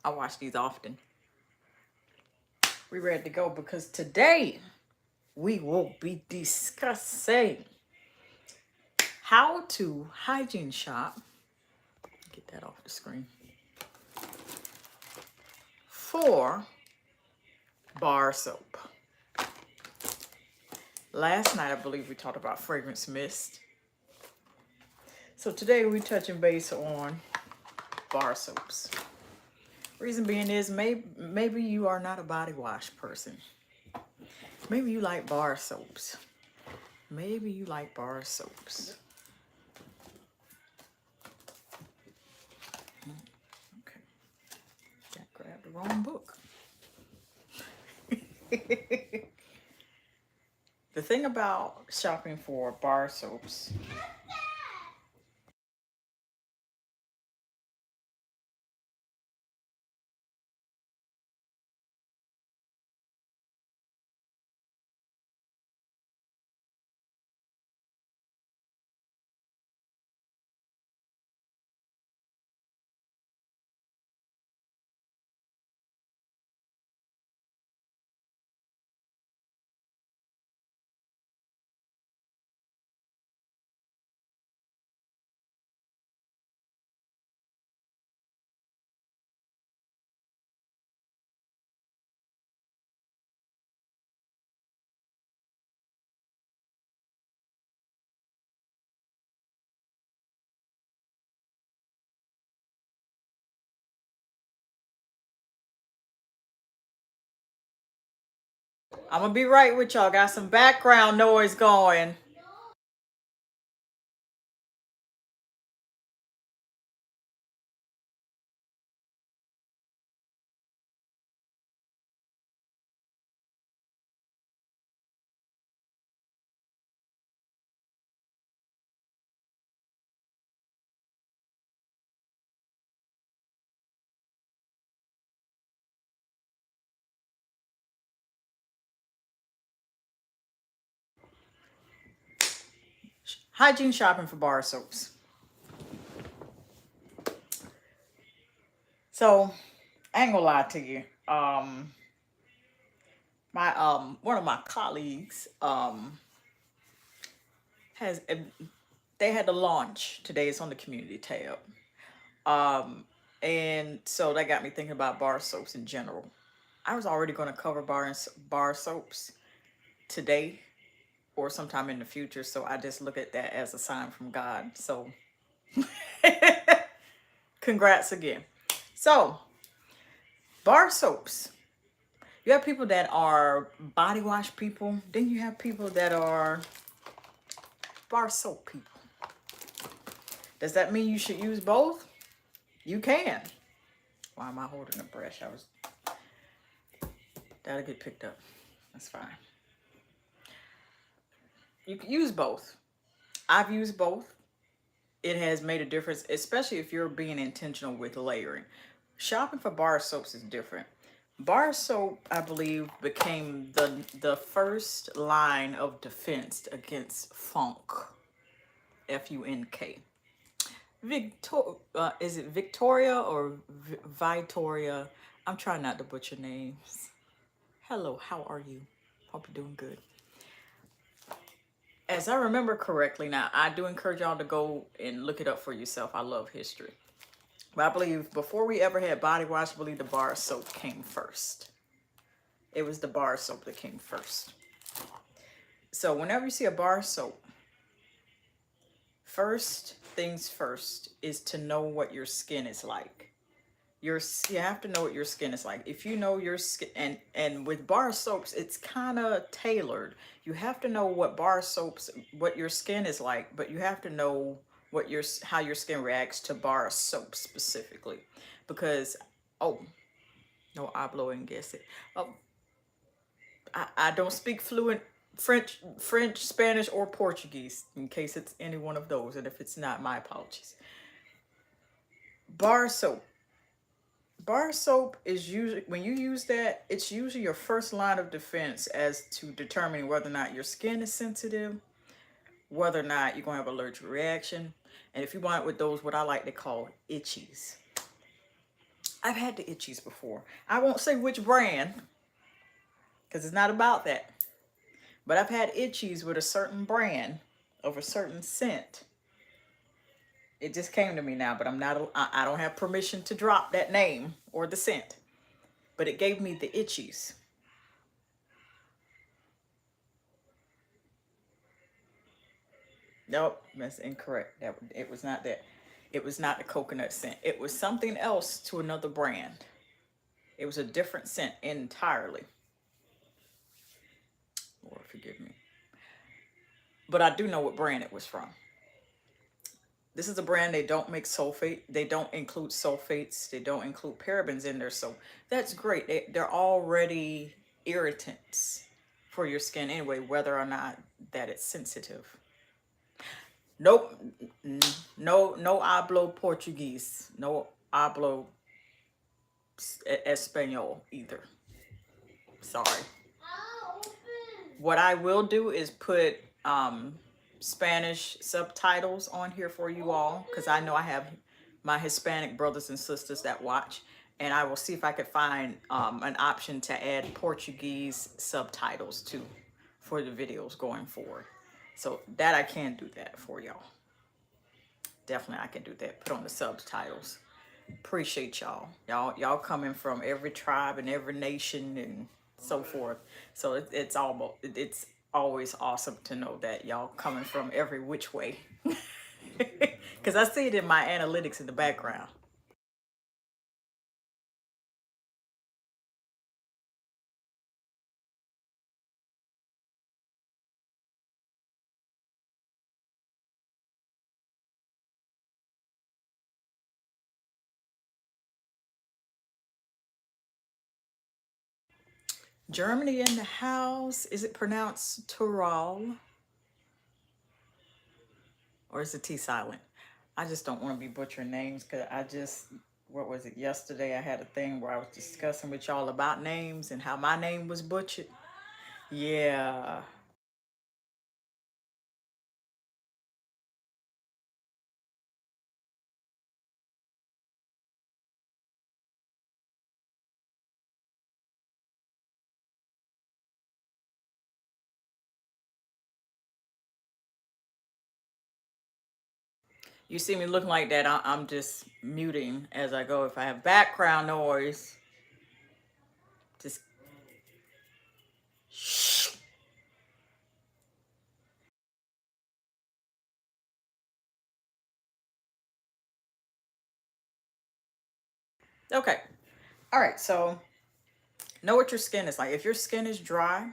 I watch these often. We ready to go because today we will be discussing how to hygiene shop. Get that off the screen. For bar soap. Last night, I believe we talked about fragrance mist. So today we're touching base on bar soaps. Reason being is maybe you are not a body wash person. Maybe you like bar soaps. Maybe you like bar soaps. Okay. I grabbed the wrong book. The thing about shopping for bar soaps, I'm gonna be right with y'all. Got some background noise going. Hygiene shopping for bar soaps. So I ain't gonna lie to you. My one of my colleagues has they had to launch today. It's on the community tab. Um, and so that got me thinking about bar soaps in general. I was already going to cover bar soaps today or sometime in the future, so I just look at that as a sign from God. So, congrats again. So, bar soaps. You have people that are body wash people. Then you have people that are bar soap people. Does that mean you should use both? You can. Why am I holding a brush? That'll get picked up. That's fine. You can use both. I've used both. It has made a difference, especially if you're being intentional with layering. Shopping for bar soaps is different. Bar soap, I believe, became the first line of defense against funk. Funk. Is it Victoria or Vitoria? I'm trying not to butcher names. Hello, how are you? Hope you're doing good. As I remember correctly, now I do encourage y'all to go and look it up for yourself. I love history. But I believe before we ever had body wash, I believe the bar soap came first. It was the bar soap that came first. So whenever you see a bar soap, first things first is to know what your skin is like. You have to know what your skin is like. If you know your skin, and with bar soaps, it's kind of tailored. You have to know what your skin is like, but you have to know how your skin reacts to bar soap specifically, because oh no, hablo inglés. Oh, I don't speak fluent French, Spanish, or Portuguese. In case it's any one of those, and if it's not, my apologies. Bar soap. Bar soap is usually, when you use that, it's usually your first line of defense as to determining whether or not your skin is sensitive, whether or not you're going to have an allergic reaction, and if you want it with those, what I like to call itchies. I've had the itchies before. I won't say which brand because it's not about that. But I've had itchies with a certain brand of a certain scent. It just came to me now, but I don't have permission to drop that name or the scent. But it gave me the itchies. Nope, that's incorrect. It was not that. It was not the coconut scent. It was something else to another brand. It was a different scent entirely. Lord forgive me. But I do know what brand it was from. This is a brand, they don't make sulfate. They don't include sulfates. They don't include parabens in there. So that's great. They're already irritants for your skin anyway, whether or not that it's sensitive. Nope. No hablo Portuguese. No hablo Espanol either. Sorry. What I will do is put Spanish subtitles on here for you all, because I know I have my Hispanic brothers and sisters that watch, and I will see if I could find an option to add Portuguese subtitles too for the videos going forward. So that I can do that for y'all. Definitely I can do that. Put on the subtitles. Appreciate y'all. Y'all coming from every tribe and every nation and so forth. So it's always awesome to know that y'all coming from every which way. Because I see it in my analytics in the background. Germany in the house. Is it pronounced Tyrol? Or is the T silent? I just don't want to be butchering names because what was it, yesterday I had a thing where I was discussing with y'all about names and how my name was butchered. Yeah. You see me looking like that, I'm just muting as I go. If I have background noise, just shh. Okay. All right. So know what your skin is like. If your skin is dry,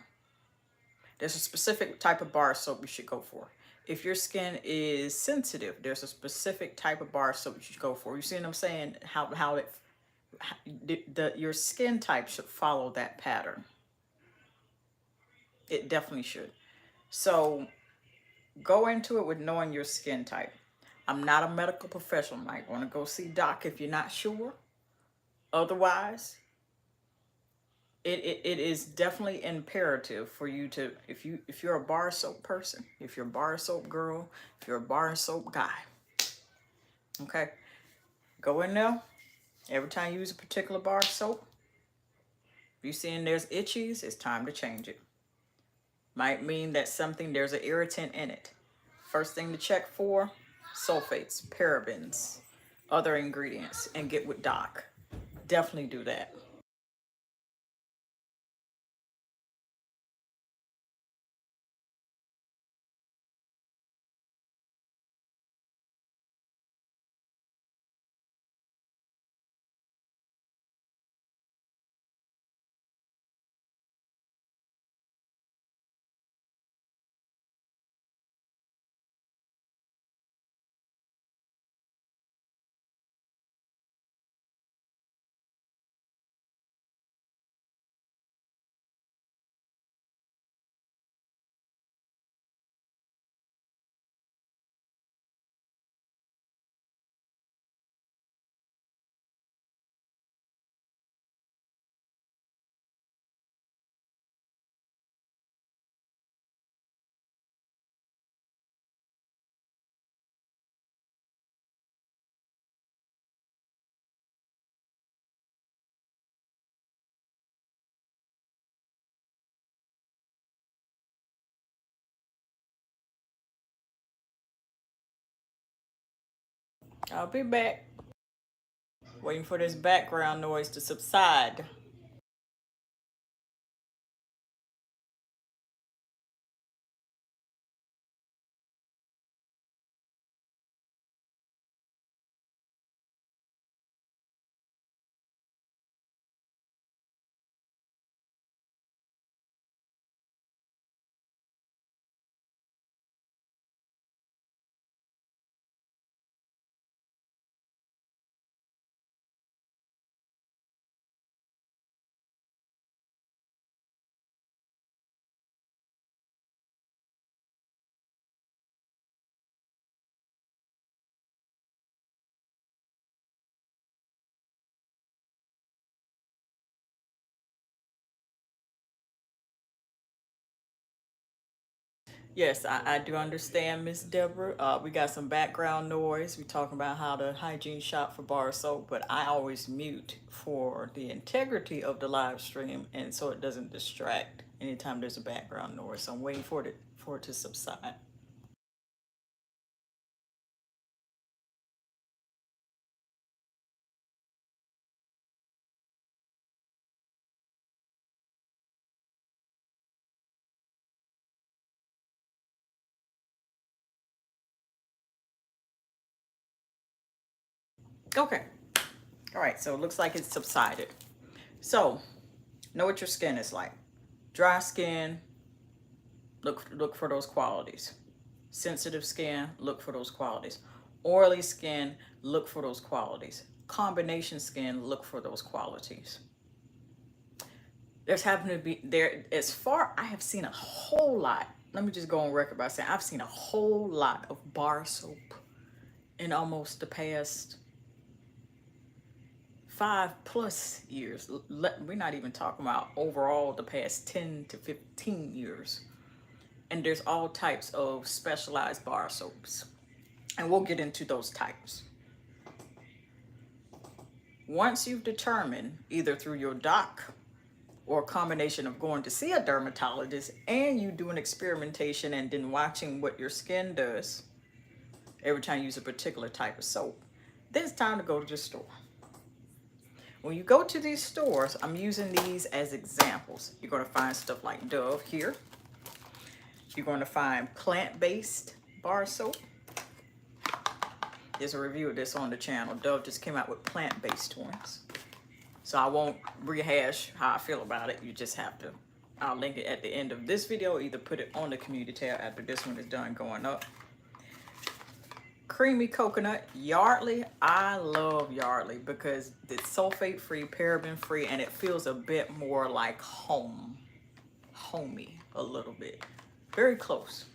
there's a specific type of bar soap you should go for. If your skin is sensitive, there's a specific type of bar soap you should go for. You see what I'm saying? Your skin type should follow that pattern. It definitely should. So go into it with knowing your skin type. I'm not a medical professional. Might want to go see doc if you're not sure. Otherwise, it is definitely imperative for you to, if you're a bar soap person, if you're a bar soap girl, if you're a bar soap guy, okay, go in there. Every time you use a particular bar soap, if you're seeing there's itchies, it's time to change it. Might mean that there's an irritant in it. First thing to check for, sulfates, parabens, other ingredients, and get with doc. Definitely do that. I'll be back. Waiting for this background noise to subside. Yes, I do understand, Miss Deborah. We got some background noise. We talking about how to hygiene shop for bar soap, but I always mute for the integrity of the live stream, and so it doesn't distract anytime there's a background noise. So I'm waiting for it to subside. Okay. All right. So it looks like it's subsided. So know what your skin is like. Dry skin, look for those qualities. Sensitive skin, look for those qualities. Oily skin, look for those qualities. Combination skin, look for those qualities. There's happened to be there as far I have seen a whole lot. Let me just go on record by saying I've seen a whole lot of bar soap in almost the past 5+ years. We're not even talking about overall the past 10 to 15 years. And there's all types of specialized bar soaps. And we'll get into those types. Once you've determined, either through your doc or a combination of going to see a dermatologist and you doing experimentation and then watching what your skin does every time you use a particular type of soap, then it's time to go to the store. When you go to these stores, I'm using these as examples. You're going to find stuff like Dove here. You're going to find plant-based bar soap. There's a review of this on the channel. Dove just came out with plant-based ones. So I won't rehash how I feel about it. You just have to. I'll link it at the end of this video. Either put it on the community tab after this one is done going up. Creamy coconut, Yardley. I love Yardley because it's sulfate-free, paraben-free, and it feels a bit more like home. Homey a little bit. Very close.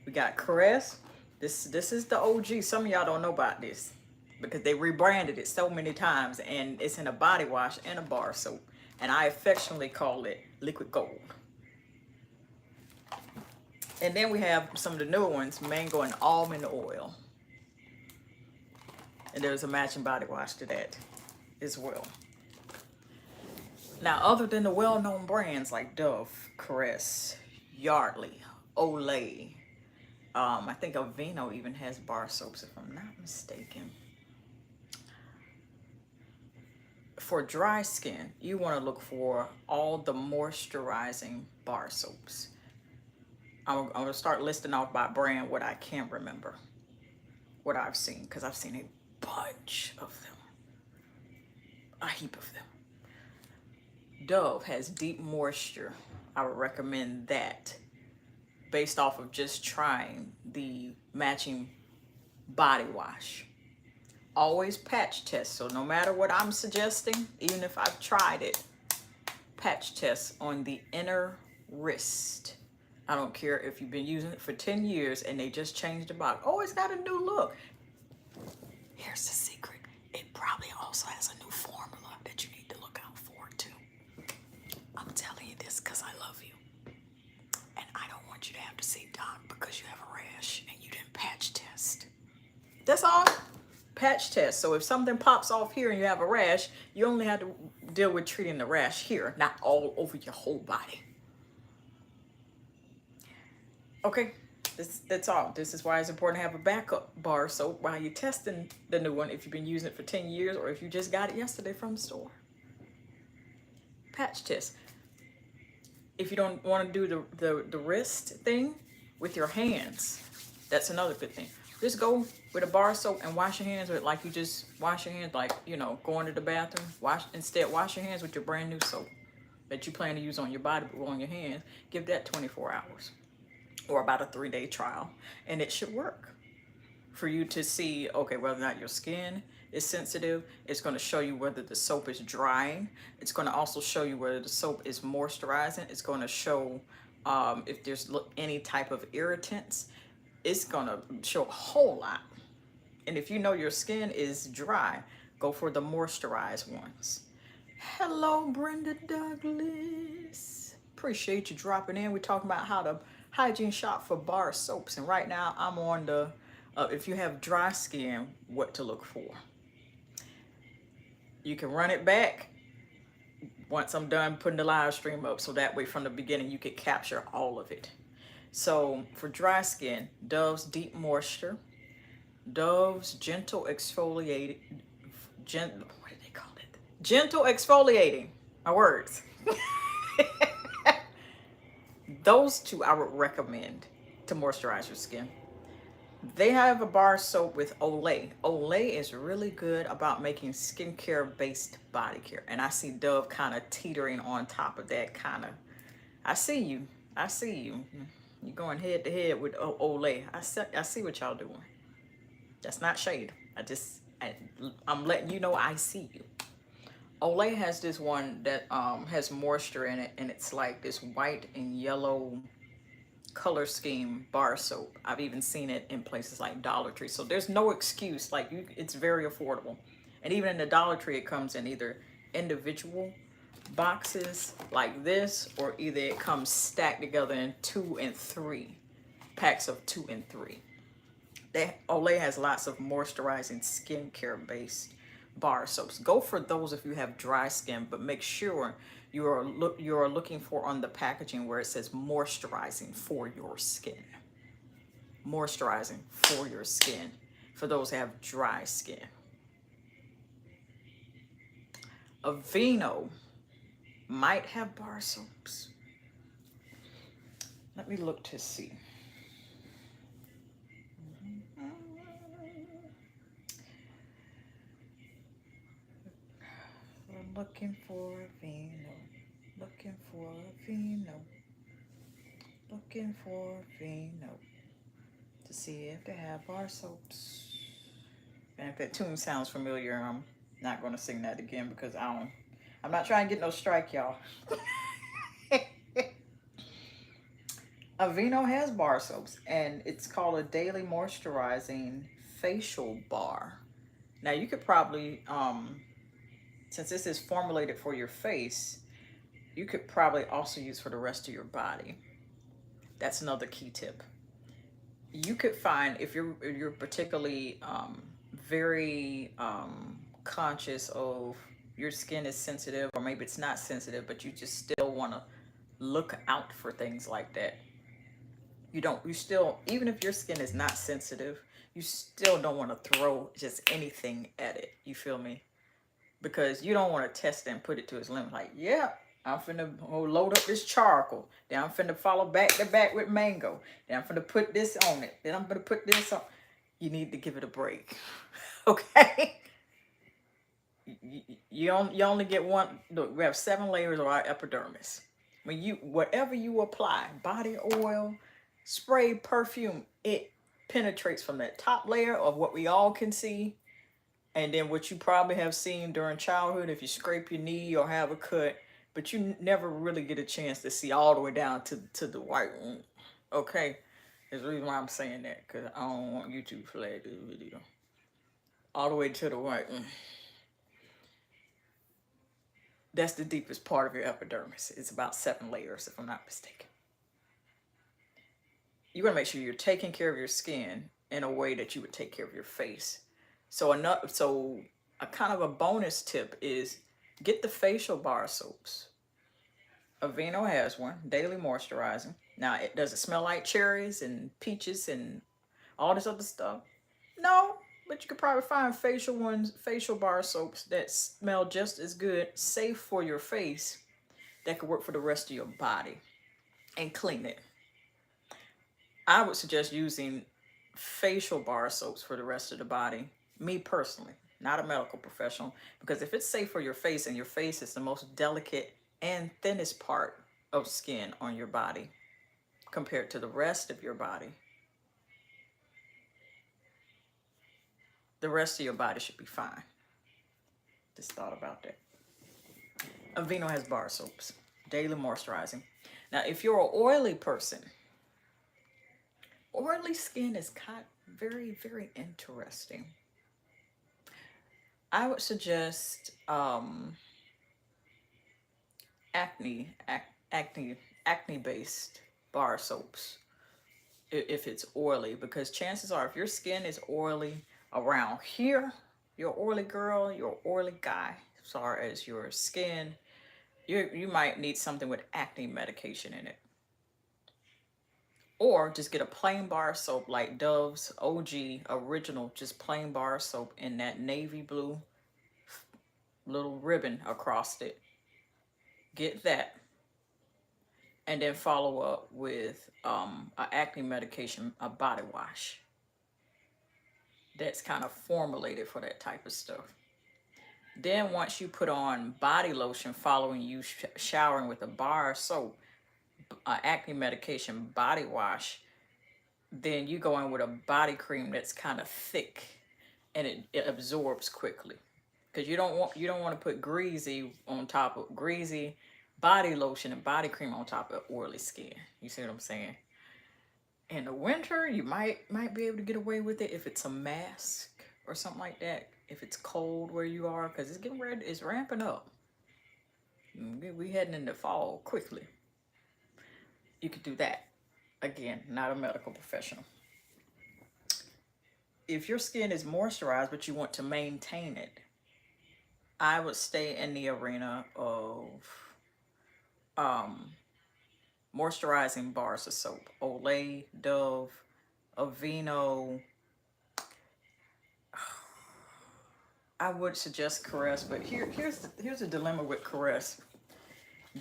We got Caress. This is the OG. Some of y'all don't know about this because they rebranded it so many times, and it's in a body wash and a bar soap. And I affectionately call it liquid gold. And then we have some of the newer ones, mango and almond oil. And there's a matching body wash to that as well. Now, other than the well-known brands like Dove, Caress, Yardley, Olay, I think Aveeno even has bar soaps, if I'm not mistaken. For dry skin, you want to look for all the moisturizing bar soaps. I'm going to start listing off by brand what I can remember, what I've seen, because I've seen a bunch of them, a heap of them. Dove has deep moisture. I would recommend that based off of just trying the matching body wash. Always patch test. So no matter what I'm suggesting, even if I've tried it, patch test on the inner wrist. I don't care if you've been using it for 10 years and they just changed the box. Oh, it's got a new look. Here's the secret. It probably also has a new formula that you need to look out for too. I'm telling you this because I love you. And I don't want you to have to see doc because you have a rash and you didn't patch test. That's all. Patch test. So if something pops off here and you have a rash, you only have to deal with treating the rash here, not all over your whole body. Okay. That's all. This is why it's important to have a backup bar soap while you're testing the new one, if you've been using it for 10 years or if you just got it yesterday from the store. Patch test. If you don't want to do the wrist thing with your hands, that's another good thing. Just go with a bar soap and wash your hands with, like you just wash your hands, like, you know, going to the bathroom. Wash your hands with your brand new soap that you plan to use on your body but on your hands. Give that 24 hours or about a 3-day trial, and it should work for you to see, okay, whether or not your skin is sensitive. It's going to show you whether the soap is drying. It's going to also show you whether the soap is moisturizing. It's going to show if there's any type of irritants. It's going to show a whole lot. And if you know your skin is dry, go for the moisturized ones. Hello, Brenda Douglas. Appreciate you dropping in. We're talking about how to hygiene shop for bar soaps. And right now I'm on the, if you have dry skin, what to look for. You can run it back once I'm done putting the live stream up, so that way from the beginning you can capture all of it. So for dry skin, Dove's Deep Moisture, Dove's Gentle Exfoliating, what do they call it? Gentle Exfoliating, my words. Those two I would recommend to moisturize your skin. They have a bar soap with Olay. Olay is really good about making skincare based body care. And I see Dove kind of teetering on top of that kind of. I see you. I see you. You're going head to head with Olay. I see what y'all doing. That's not shade. I'm letting you know I see you. Olay has this one that has moisture in it, and it's like this white and yellow color scheme bar soap. I've even seen it in places like Dollar Tree. So there's no excuse. Like, it's very affordable. And even in the Dollar Tree, it comes in either individual boxes like this, or either it comes stacked together in 2 and 3 packs of 2 and 3. Olay has lots of moisturizing skincare based bar soaps. Go for those if you have dry skin, but make sure you are looking for on the packaging where it says moisturizing for your skin. Moisturizing for your skin, for those who have dry skin. Aveeno might have bar soaps. Let me look to see. We're looking for Aveeno. Looking for Aveeno. Looking for Aveeno. To see if they have bar soaps. And if that tune sounds familiar, I'm not going to sing that again because I'm not trying to get no strike, y'all. Aveeno has bar soaps, and it's called a daily moisturizing facial bar. Now you could probably, since this is formulated for your face, you could probably also use for the rest of your body. That's another key tip. You could find, if you're particularly very conscious of your skin is sensitive, or maybe it's not sensitive, but you just still want to look out for things like that. You still, even if your skin is not sensitive, you still don't want to throw just anything at it. You feel me? Because you don't want to test it and put it to its limit. Like, yeah, I'm finna load up this charcoal. Then I'm finna follow back to back with mango. Then I'm finna put this on it. Then I'm gonna put this on. You need to give it a break. Okay? You only get one. Look, we have 7 layers of our epidermis. Whatever you apply, body oil, spray, perfume, it penetrates from that top layer of what we all can see. And then what you probably have seen during childhood, if you scrape your knee or have a cut, but you never really get a chance to see all the way down to the white one. Okay? There's the reason why I'm saying that, because I don't want YouTube to flag this video. All the way to the white one. That's the deepest part of your epidermis. It's about 7 layers, if I'm not mistaken. You want to make sure you're taking care of your skin in a way that you would take care of your face. So a kind of a bonus tip is get the facial bar soaps. Aveeno has one, daily moisturizing. Now, does it smell like cherries and peaches and all this other stuff? No, but you could probably find facial bar soaps that smell just as good, safe for your face, that could work for the rest of your body and clean it. I would suggest using facial bar soaps for the rest of the body, me personally, not a medical professional, because if it's safe for your face, and your face is the most delicate and thinnest part of skin on your body compared to the rest of your body, the rest of your body should be fine. Just thought about that. Aveeno has bar soaps, daily moisturizing. Now, if you're an oily person, oily skin is kind of very, very interesting. I would suggest acne based bar soaps if it's oily, because chances are if your skin is oily around here, you're oily girl, you're oily guy, as far as your skin, you might need something with acne medication in it. Or just get a plain bar soap like Dove's OG original, just plain bar soap in that navy blue little ribbon across it. Get that. And then follow up with an acne medication, a body wash that's kind of formulated for that type of stuff. Then once you put on body lotion following you showering with a bar soap, acne medication body wash, then you go in with a body cream that's kind of thick and it absorbs quickly, because you don't want to put greasy body lotion and body cream on top of oily skin. You see what I'm saying? In the winter, you might be able to get away with it if it's a mask or something like that. If it's cold where you are, because it's getting ready, it's ramping up. We heading into fall quickly. You could do that. Again, not a medical professional. If your skin is moisturized but you want to maintain it, I would stay in the arena of moisturizing bars of soap. Olay, Dove, Aveeno. I would suggest Caress, but here's a dilemma with Caress.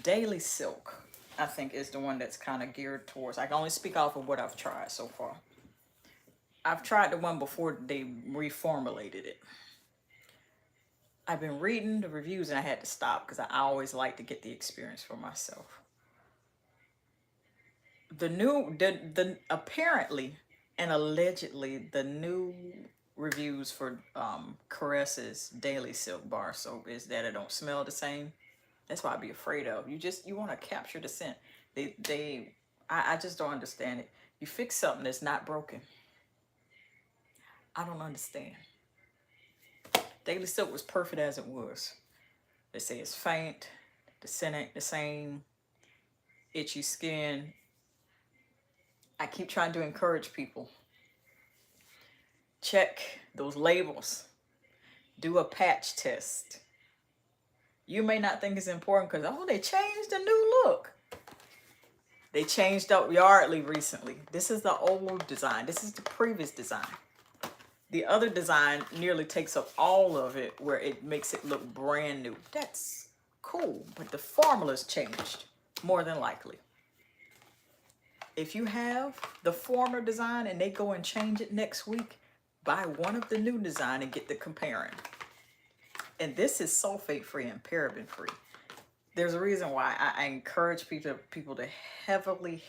Daily Silk, I think, is the one that's kind of geared towards. I can only speak off of what I've tried so far. I've tried the one before they reformulated it. I've been reading the reviews and I had to stop because I always like to get the experience for myself. The apparently and allegedly the new reviews for Caress's Daily Silk bar soap is that it don't smell the same. That's what I'd be afraid of. You want to capture the scent. I just don't understand it. You fix something that's not broken. I don't understand. Daily Silk was perfect as it was. They say it's faint, the scent ain't the same, itchy skin. I keep trying to encourage people. Check those labels. Do a patch test. You may not think it's important because, oh, they changed the new look. They changed up Yardley recently. This is the old design. This is the previous design. The other design nearly takes up all of it, where it makes it look brand new. That's cool, but the formula's changed, more than likely. If you have the former design and they go and change it next week, buy one of the new design and get the comparing. And this is sulfate free and paraben free. There's a reason why I encourage people to heavily,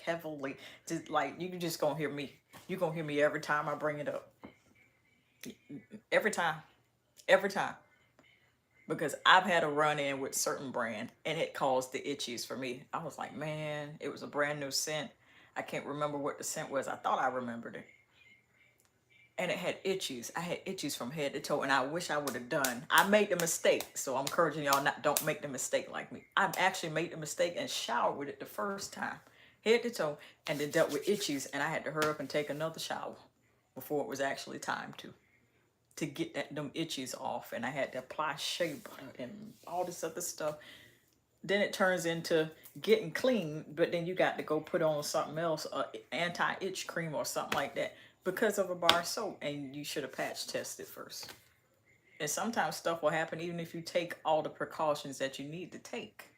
just like, you just gonna hear me. You're gonna hear me every time I bring it up. Every time. Because I've had a run-in with certain brand and it caused the itchies for me. I was like, man, it was a brand new scent. I can't remember what the scent was. I thought I remembered it. And it had itchies. I had itchies from head to toe, and I wish I would have done. I made the mistake, so I'm encouraging y'all don't make the mistake like me. I actually made the mistake and showered with it the first time, head to toe, and then dealt with itchies, and I had to hurry up and take another shower before it was actually time to get them itchies off, and I had to apply shea butter and all this other stuff. then it turns into getting clean, but then you got to go put on something else, anti-itch cream or something like that, because of a bar of soap, and you should have patch tested first. And sometimes stuff will happen even if you take all the precautions that you need to take.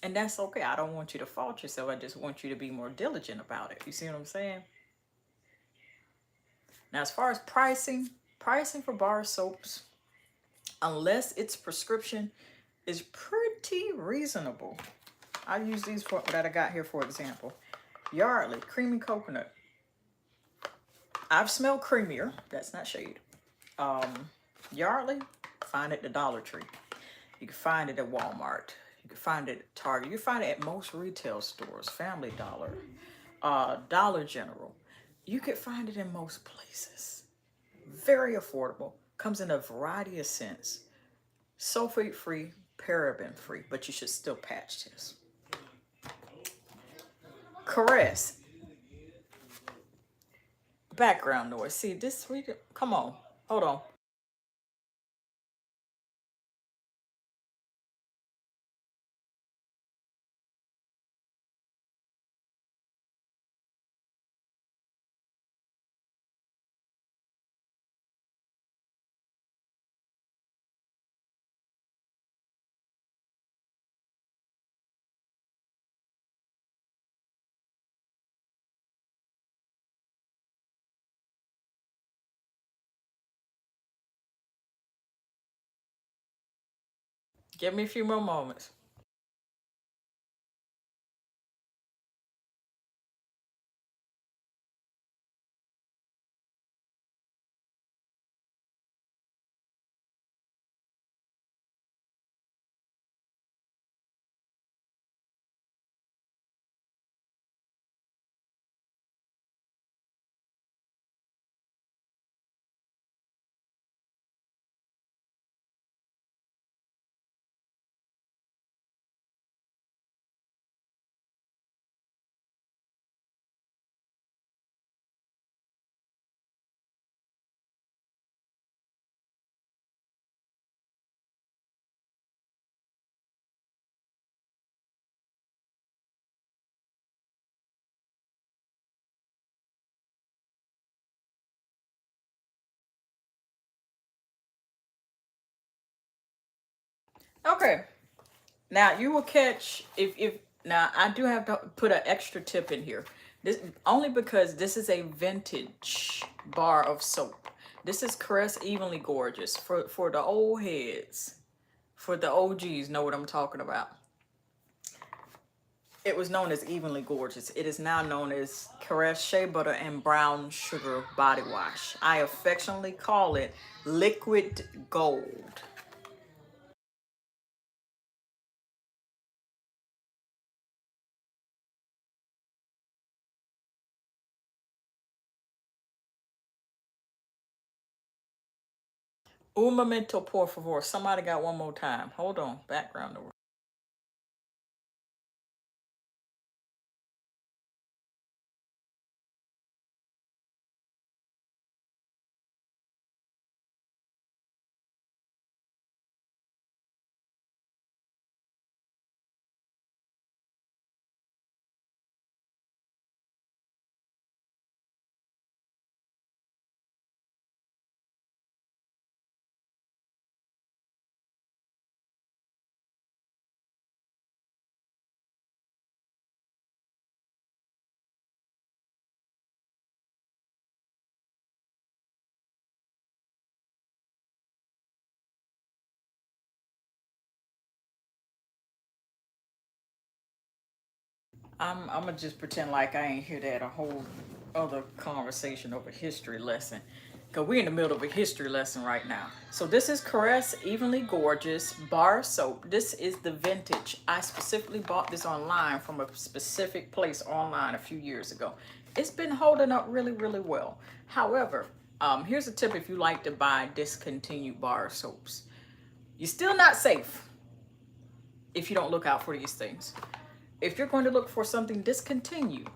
And that's okay. I don't want you to fault yourself. I just want you to be more diligent about it. You see what I'm saying? Now, as far as pricing for bar soaps, unless it's prescription, is pretty reasonable. I use these for that I got here for example. Yardley creamy coconut. I've smelled creamier. That's not shade. Yardley, find it at the Dollar Tree. You can find it at Walmart. You can find it at Target. You can find it at most retail stores, Family Dollar, Dollar General. You can find it in most places. Very affordable. Comes in a variety of scents. Sulfate free, paraben free, but you should still patch test. Caress. Background noise. See this? Come on. Hold on. Give me a few more moments. Okay. Now you will catch if now I do have to put an extra tip in here. This only because this is a vintage bar of soap. This is Caress Evenly Gorgeous for the old heads, for the OGs know what I'm talking about. It was known as Evenly Gorgeous. It is now known as Caress Shea Butter and Brown Sugar Body Wash. I affectionately call it Liquid Gold. Un momento, por favor. Somebody got one more time. Hold on. Background noise. I'm gonna just pretend like I ain't hear that a whole other conversation of a history lesson. Cause we're in the middle of a history lesson right now. So this is Caress Evenly Gorgeous Bar Soap. This is the vintage. I specifically bought this online from a specific place online a few years ago. It's been holding up really, really well. However, here's a tip if you like to buy discontinued bar soaps. You're still not safe if you don't look out for these things. If you're going to look for something discontinued,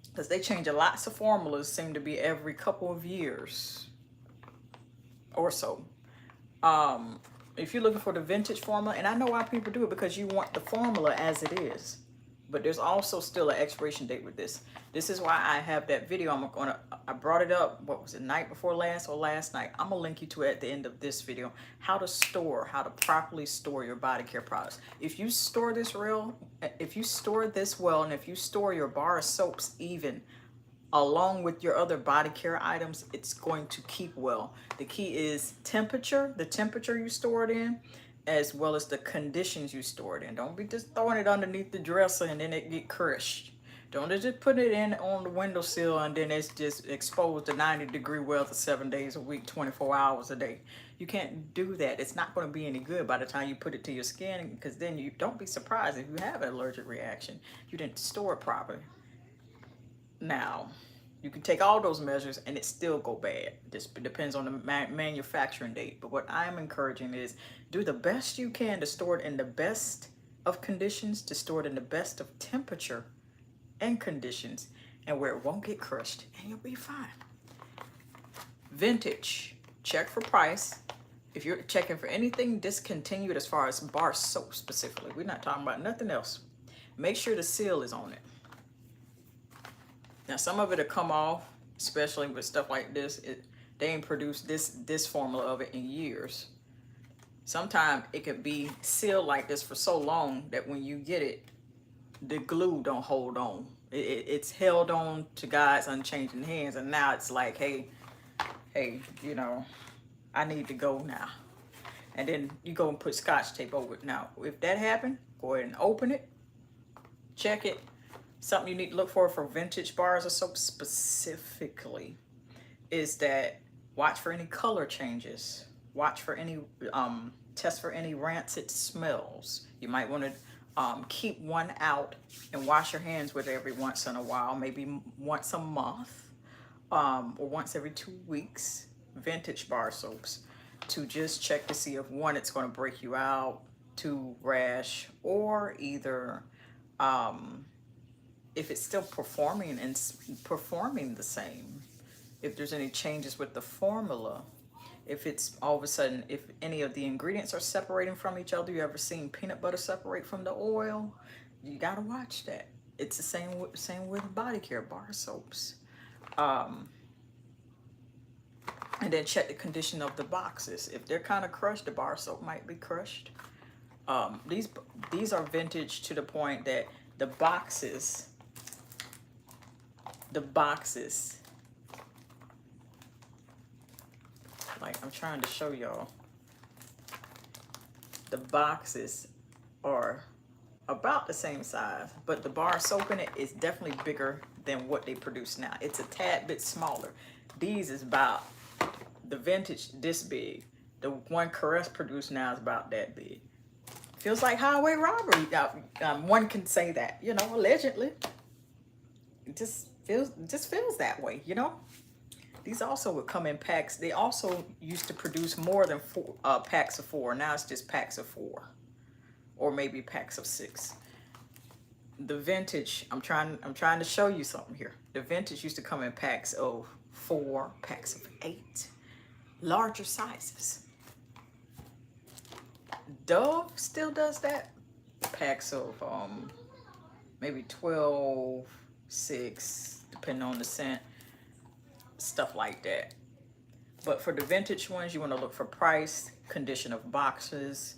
because they change a lots of formulas, seem to be every couple of years or so. if you're looking for the vintage formula, and I know why people do it, because you want the formula as it is. But there's also still an expiration date with this. This is why I have that video. I brought it up, what was it, night before last or last night? I'm gonna link you to it at the end of this video. How to properly store your body care products. If you store this well, and if you store your bar of soaps even along with your other body care items, it's going to keep well. The key is temperature, the temperature you store it in, as well as the conditions you store it in. Don't be just throwing it underneath the dresser and then it get crushed. Don't just put it in on the windowsill and then it's just exposed to 90-degree weather 7 days a week, 24 hours a day. You can't do that. It's not going to be any good by the time you put it to your skin, because then you don't be surprised if you have an allergic reaction. You didn't store it properly. Now, you can take all those measures and it still go bad. This depends on the manufacturing date. But what I'm encouraging is do the best you can to store it in the best of conditions, to store it in the best of temperature and conditions, and where it won't get crushed, and you'll be fine. Vintage, check for price. If you're checking for anything discontinued as far as bar soap specifically, we're not talking about nothing else. Make sure the seal is on it. Now, some of it will come off, especially with stuff like this. They ain't produced this formula of it in years. Sometimes it could be sealed like this for so long that when you get it, the glue don't hold on. It's held on to God's unchanging hands, and now it's like, hey, you know, I need to go now. And then you go and put Scotch tape over it. Now, if that happened, go ahead and open it, check it. Something you need to look for vintage bars of soap specifically is that watch for any color changes. Watch for any, test for any rancid smells. You might want to keep one out and wash your hands with it every once in a while, maybe once a month, or once every 2 weeks. Vintage bar soaps, to just check to see if one, it's going to break you out, two, rash, or either if it's still performing the same, if there's any changes with the formula, if it's all of a sudden, if any of the ingredients are separating from each other. You ever seen peanut butter separate from the oil? You got to watch that. It's the same with body care bar soaps. And then check the condition of the boxes. If they're kind of crushed, the bar soap might be crushed. These are vintage to the point that the boxes, like I'm trying to show y'all, the boxes are about the same size, but the bar soap in it is definitely bigger than what they produce now. It's a tad bit smaller. These is about the vintage this big. The one Caress produced now is about that big. Feels like highway robbery. One can say that, you know, allegedly. It just feels that way, you know. These also would come in packs. They also used to produce more than packs of 4. Now it's just packs of 4, or maybe packs of 6. The vintage, I'm trying to show you something here. The vintage used to come in packs of 4, packs of 8, larger sizes. Dove still does that. Packs of maybe 12, 6, depending on the scent, stuff like that. But for the vintage ones, you want to look for price, condition of boxes,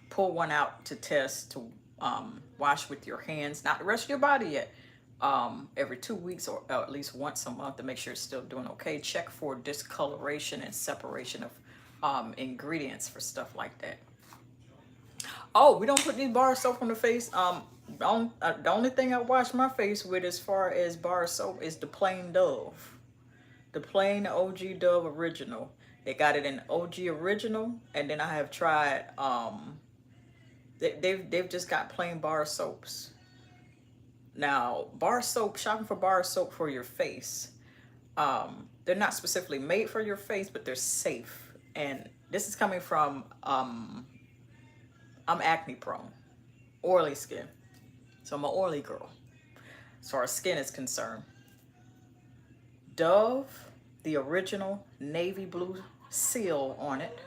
pull one out to test, to wash with your hands, not the rest of your body yet, every 2 weeks or at least once a month to make sure it's still doing okay. Check for discoloration and separation of ingredients for stuff like that. Oh, we don't put these bar soap on the face. The only thing I wash my face with as far as bar soap is the plain Dove. The plain OG Dove original. They got it in OG original, and then I have tried, they've just got plain bar soaps. Now, bar soap, shopping for bar soap for your face, they're not specifically made for your face, but they're safe. And this is coming from, I'm acne prone, oily skin. So I'm an oily girl as far as skin is concerned. Dove, the original navy blue seal on it.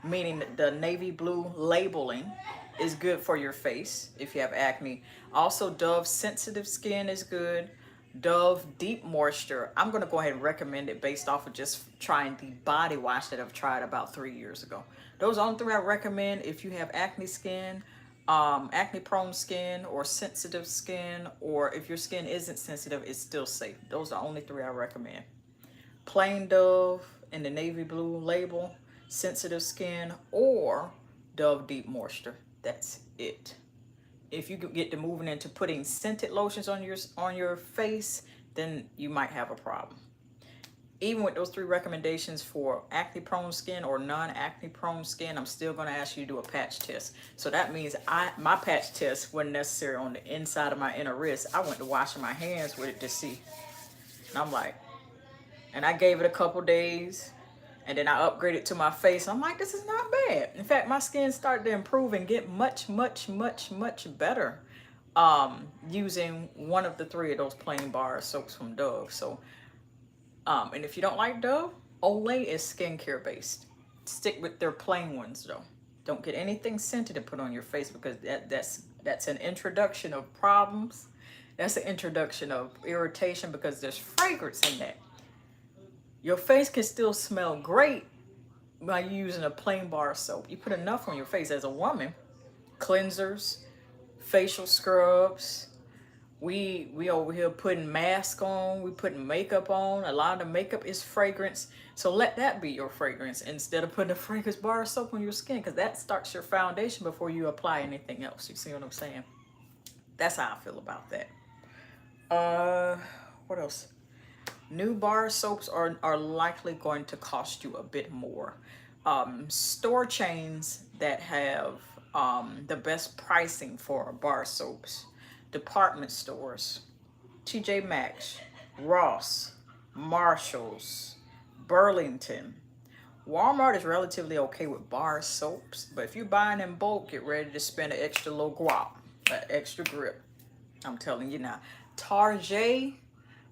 meaning the navy blue labeling is good for your face if you have acne. Also, Dove sensitive skin is good. Dove deep moisture, I'm going to go ahead and recommend it based off of just trying the body wash that I've tried about 3 years ago. Those are the only three I recommend if you have acne skin, acne prone skin, or sensitive skin, or if your skin isn't sensitive, it's still safe. Those are the only three I recommend. Plain Dove in the navy blue label, sensitive skin, or Dove deep moisture. That's it. If you get to moving into putting scented lotions on your face, then you might have a problem. Even with those three recommendations for acne prone skin or non-acne prone skin, I'm still going to ask you to do a patch test. So that means my patch test wasn't necessary on the inside of my inner wrist. I went to washing my hands with it to see. And I'm like, and I gave it a couple days, and then I upgraded to my face. I'm like, this is not bad. In fact, my skin started to improve and get much, much, much, much better using one of the three of those plain bar soaps from Dove. So, and if you don't like Dove, Olay is skincare based. Stick with their plain ones though. Don't get anything scented to put on your face, because that's an introduction of problems. That's an introduction of irritation, because there's fragrance in that. Your face can still smell great by using a plain bar soap. You put enough on your face as a woman. Cleansers, facial scrubs. We over here putting mask on. We putting makeup on. A lot of the makeup is fragrance. So let that be your fragrance instead of putting a fragrance bar soap on your skin, because that starts your foundation before you apply anything else. You see what I'm saying? That's how I feel about that. What else? New bar soaps are likely going to cost you a bit more. Store chains that have the best pricing for bar soaps: department stores, TJ Maxx, Ross, Marshalls, Burlington. Walmart is relatively okay with bar soaps, but if you're buying in bulk, get ready to spend an extra little guap, an extra grip. I'm telling you now. Target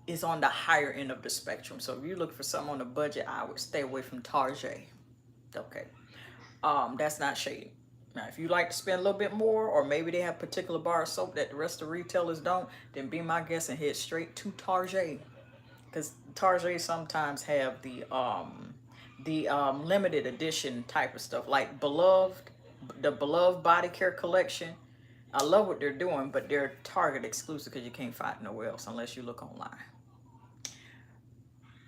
is on the higher end of the spectrum. So if you look for something on a budget, I would stay away from Target. Okay. That's not shady. Now, if you like to spend a little bit more, or maybe they have particular bar soap that the rest of the retailers don't, then be my guest and head straight to Target. Because Target sometimes have the limited edition type of stuff, like the Beloved Body Care collection. I love what they're doing, but they're Target exclusive because you can't find it nowhere else unless you look online.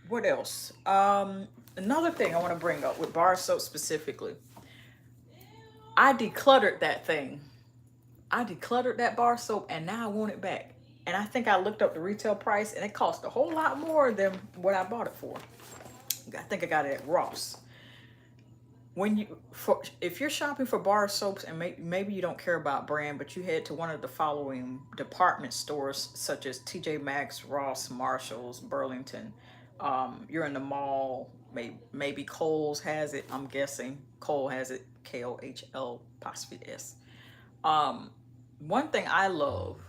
What else? Another thing I want to bring up with bar soap specifically. I decluttered that thing. I decluttered that bar soap, and now I want it back. And I think I looked up the retail price, and it cost a whole lot more than what I bought it for. I think I got it at Ross. If you're shopping for bar soaps, and maybe you don't care about brand, but you head to one of the following department stores such as TJ Maxx, Ross, Marshalls, Burlington. You're in the mall. Maybe Kohl's has it. I'm guessing Kohl has it. KOHL''S. One thing I love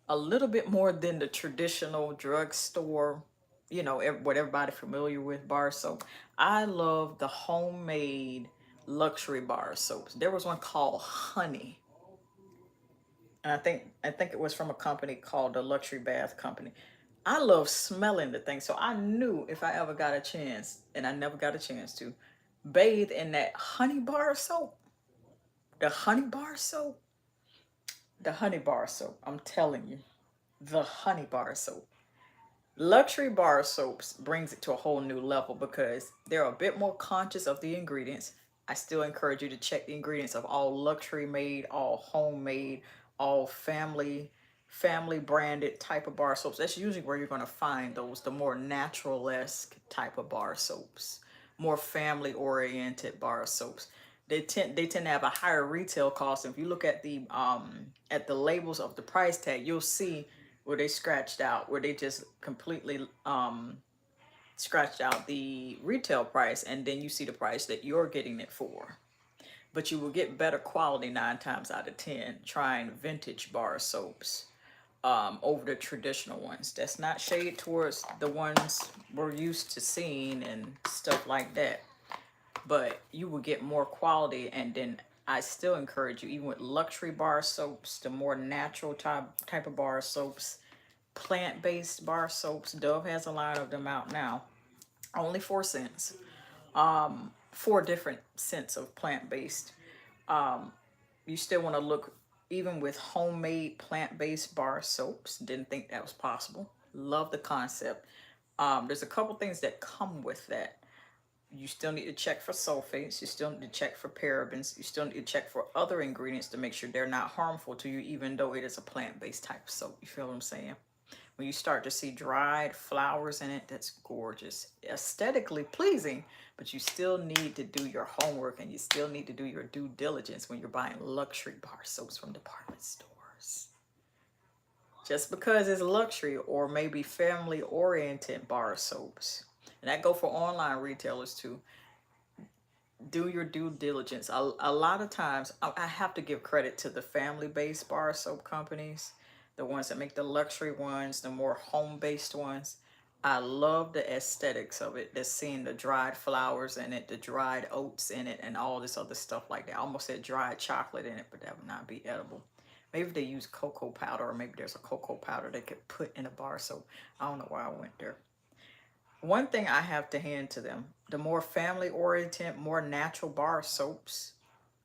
a little bit more than the traditional drugstore, what everybody familiar with bar soap. I love the homemade luxury bar soaps. There was one called Honey, and I think it was from a company called the Luxury Bath Company. I love smelling the thing, so I knew if I ever got a chance, and I never got a chance to, bathe in that honey bar soap. The honey bar soap. The honey bar soap. I'm telling you, the honey bar soap. Luxury bar soaps brings it to a whole new level because they're a bit more conscious of the ingredients. I still encourage you to check the ingredients of all luxury made, all homemade, all family branded type of bar soaps. That's usually where you're going to find those, the more natural-esque type of bar soaps, more family oriented bar soaps. They tend to have a higher retail cost. If you look at the labels of the price tag, you'll see where they scratched out, where they just completely scratched out the retail price, and then you see the price that you're getting it for. But you will get better quality 9 times out of 10 trying vintage bar soaps over the traditional ones. That's not shade towards the ones we're used to seeing and stuff like that. but you will get more quality. And then I still encourage you, even with luxury bar soaps, the more natural type of bar soaps, plant-based bar soaps. Dove has a line of them out now, only 4 cents. 4 different scents of plant-based. You still want to look, even with homemade plant-based bar soaps. Didn't think that was possible. Love the concept. There's a couple things that come with that. You still need to check for sulfates. You still need to check for parabens. You still need to check for other ingredients to make sure they're not harmful to you, even though it is a plant-based type of soap. You feel what I'm saying? When you start to see dried flowers in it, that's gorgeous, aesthetically pleasing, but you still need to do your homework and you still need to do your due diligence when you're buying luxury bar soaps from department stores. Just because it's luxury or maybe family-oriented bar soaps, and that go for online retailers too, do your due diligence. A lot of times, I have to give credit to the family-based bar soap companies, the ones that make the luxury ones, the more home-based ones. I love the aesthetics of it. Just seeing the dried flowers in it, the dried oats in it, and all this other stuff like that. I almost said dried chocolate in it, but that would not be edible. Maybe they use cocoa powder, or maybe there's a cocoa powder they could put in a bar soap. I don't know why I went there. One thing I have to hand to them, the more family-oriented, more natural bar soaps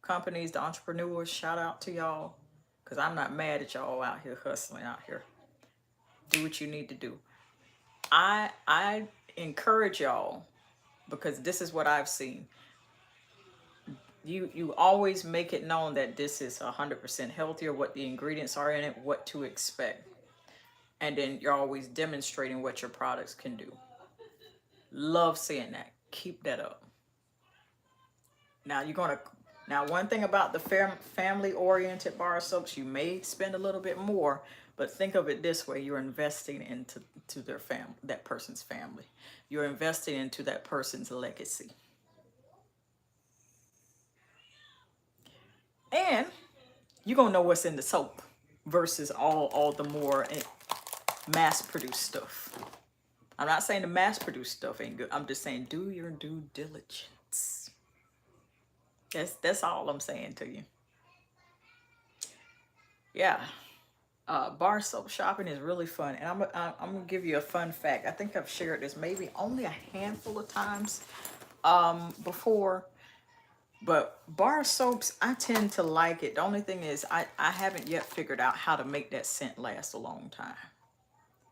companies, the entrepreneurs, shout out to y'all, because I'm not mad at y'all out here hustling out here. Do what you need to do. I encourage y'all, because this is what I've seen. You always make it known that this is 100% healthier, what the ingredients are in it, what to expect. And then you're always demonstrating what your products can do. Love seeing that. Keep that up. Now one thing about the family-oriented bar soaps, you may spend a little bit more, but think of it this way: you're investing into their family, that person's family. You're investing into that person's legacy. And you're gonna know what's in the soap versus all the more mass-produced stuff. I'm not saying the mass-produced stuff ain't good. I'm just saying do your due diligence. That's all I'm saying to you. Yeah. Bar soap shopping is really fun. And I'm gonna give you a fun fact. I think I've shared this maybe only a handful of times before. But bar soaps, I tend to like it. The only thing is I haven't yet figured out how to make that scent last a long time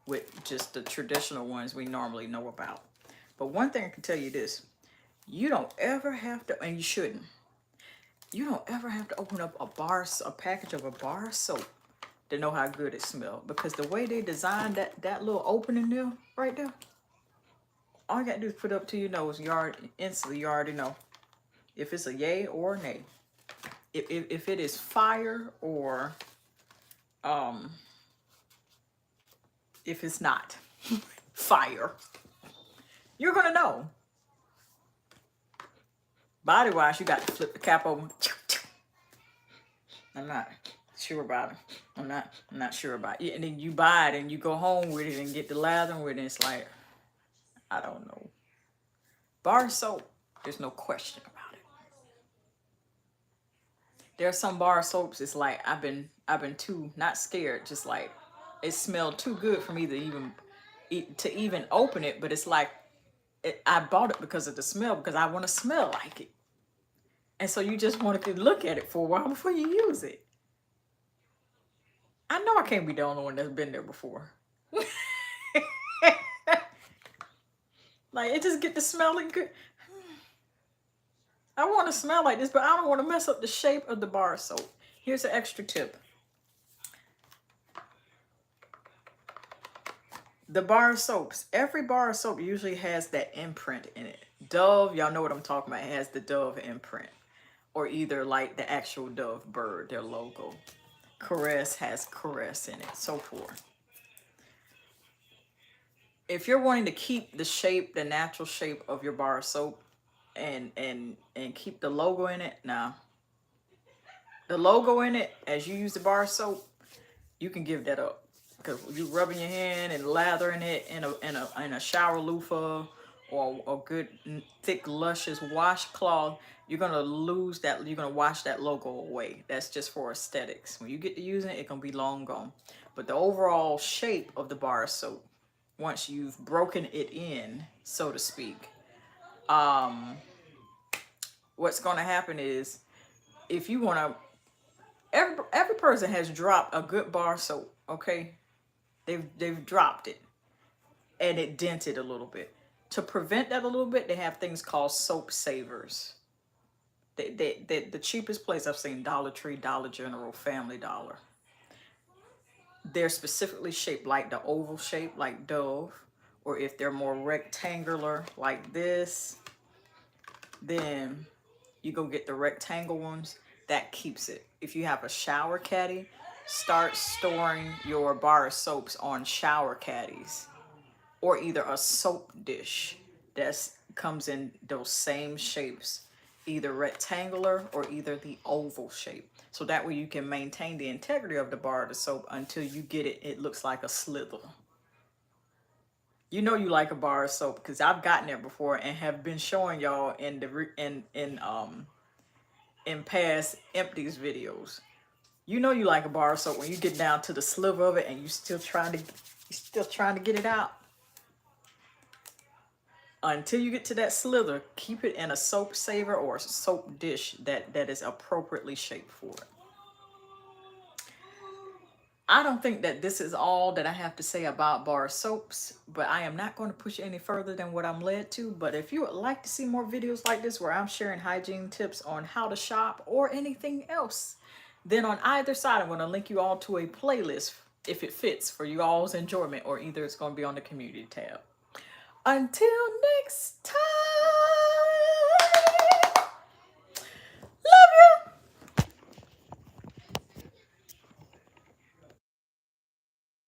with just the traditional ones we normally know about. But one thing I can tell you this: you don't ever have to, and you shouldn't, you don't ever have to open up a package of a bar soap to know how good it smells. Because the way they designed that little opening there, right there, all you gotta do is put it up to your nose. Instantly, you already know if it's a yay or a nay. If it is fire or if it's not fire, you're gonna know. Body wash, you got to flip the cap over. I'm not sure about it. I'm not sure about it. And then you buy it and you go home with it and get the lathering with it. It's like, I don't know. Bar soap, there's no question about it. There are some bar soaps, it's like I've been too not scared, just like it smelled too good for me to even open it. But it's like I bought it because of the smell, because I want to smell like it. And so you just want to look at it for a while before you use it. I know I can't be the only one that's been there before. Like, it just get to smelling good. I want to smell like this, but I don't want to mess up the shape of the bar soap. Here's an extra tip. The bar soaps, every bar soap usually has that imprint in it. Dove, y'all know what I'm talking about. It has the Dove imprint, or either like the actual Dove bird, their logo. Caress has Caress in it, so forth. If you're wanting to keep the shape, the natural shape of your bar soap, and keep the logo in it, nah. The logo in it, as you use the bar soap, you can give that up. Because you rubbing your hand and lathering it in a shower loofah or a good thick luscious washcloth, you're gonna lose that. You're gonna wash that logo away. That's just for aesthetics. When you get to using it, it can be long gone. But the overall shape of the bar soap, once you've broken it in, so to speak, what's gonna happen is, if you wanna, every person has dropped a good bar soap. Okay, they've dropped it and it dented a little bit. To prevent that a little bit, they have things called soap savers. The cheapest place I've seen, Dollar Tree, Dollar General, Family Dollar. They're specifically shaped like the oval shape, like Dove, or if they're more rectangular, like this, then you go get the rectangle ones. That keeps it. If you have a shower caddy, start storing your bar of soaps on shower caddies, or either a soap dish that comes in those same shapes, either rectangular or either the oval shape. So that way you can maintain the integrity of the bar of the soap until you get it, it looks like a slither. You know you like a bar of soap because I've gotten it before and have been showing y'all in the in past empties videos. You know you like a bar of soap when you get down to the sliver of it and you still trying to get it out. Until you get to that slither, keep it in a soap saver or a soap dish that is appropriately shaped for it. I don't think that this is all that I have to say about bar soaps, but I am not going to push any further than what I'm led to. But if you would like to see more videos like this where I'm sharing hygiene tips on how to shop or anything else, then on either side, I'm going to link you all to a playlist if it fits for you all's enjoyment, or either it's going to be on the community tab. Until next time.